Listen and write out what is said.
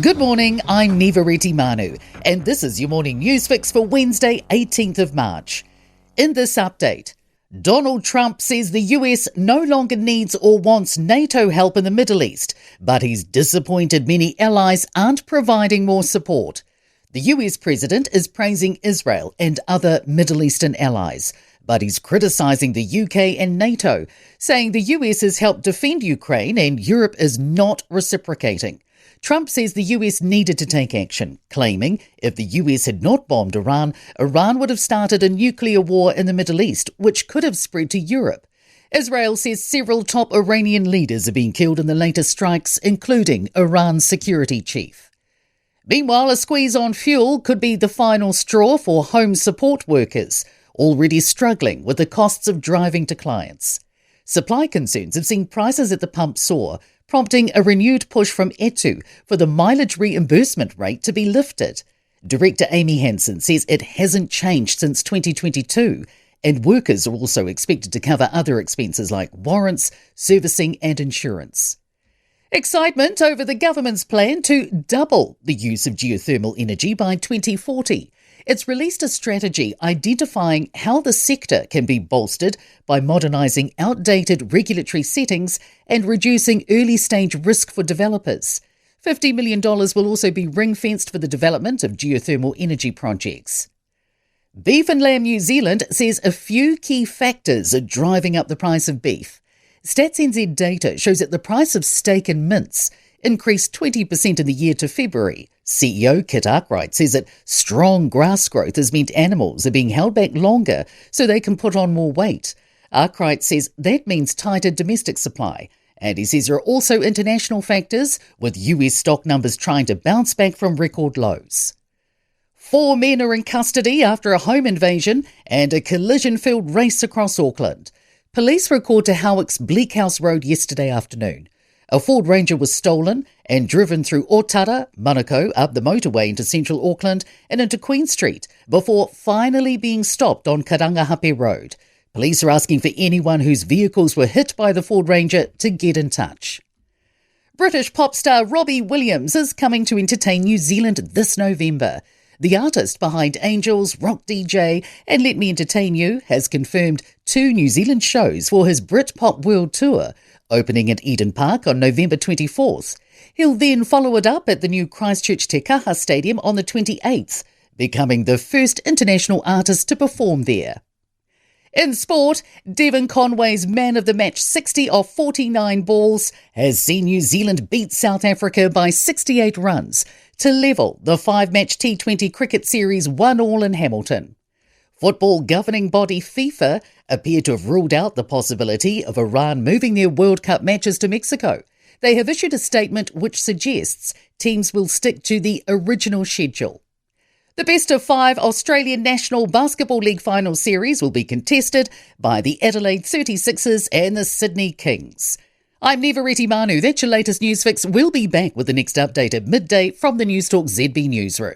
Good morning, I'm Nivareti Manu, and this is your morning news fix for Wednesday, 18th of March. In this update, Donald Trump says the US no longer needs or wants NATO help in the Middle East, but he's disappointed many allies aren't providing more support. The US president is praising Israel and other Middle Eastern allies, but he's criticising the UK and NATO, saying the US has helped defend Ukraine and Europe is not reciprocating. Trump says the US needed to take action, claiming if the US had not bombed Iran, Iran would have started a nuclear war in the Middle East, which could have spread to Europe. Israel says several top Iranian leaders have been killed in the latest strikes, including Iran's security chief. Meanwhile, a squeeze on fuel could be the final straw for home support workers, already struggling with the costs of driving to clients. Supply concerns have seen prices at the pump soar, prompting a renewed push from ETU for the mileage reimbursement rate to be lifted. Director Amy Hansen says it hasn't changed since 2022, and workers are also expected to cover other expenses like warrants, servicing and insurance. Excitement over the government's plan to double the use of geothermal energy by 2040. It's released a strategy identifying how the sector can be bolstered by modernising outdated regulatory settings and reducing early-stage risk for developers. $50 million will also be ring-fenced for the development of geothermal energy projects. Beef and Lamb New Zealand says a few key factors are driving up the price of beef. Stats NZ data shows that the price of steak and mince increased 20% in the year to February. CEO Kit Arkwright says that strong grass growth has meant animals are being held back longer so they can put on more weight. Arkwright says that means tighter domestic supply, and he says there are also international factors, with US stock numbers trying to bounce back from record lows. 4 men are in custody after a home invasion and a collision-filled race across Auckland. Police were called to Howick's Bleak House Road yesterday afternoon. A Ford Ranger was stolen and driven through Otara, Manukau, up the motorway into central Auckland and into Queen Street before finally being stopped on Karangahape Road. Police are asking for anyone whose vehicles were hit by the Ford Ranger to get in touch. British pop star Robbie Williams is coming to entertain New Zealand this November. The artist behind Angels, Rock DJ and Let Me Entertain You has confirmed 2 New Zealand shows for his Britpop World Tour, opening at Eden Park on November 24th. He'll then follow it up at the new Christchurch Te Kaha Stadium on the 28th, becoming the first international artist to perform there. In sport, Devon Conway's man of the match 60 off 49 balls has seen New Zealand beat South Africa by 68 runs to level the 5-match T20 cricket series 1-1 in Hamilton. Football governing body FIFA appear to have ruled out the possibility of Iran moving their World Cup matches to Mexico. They have issued a statement which suggests teams will stick to the original schedule. The best of 5 Australian National Basketball League final series will be contested by the Adelaide 36ers and the Sydney Kings. I'm Nivareti Manu. That's your latest news fix. We'll be back with the next update at midday from the Newstalk ZB newsroom.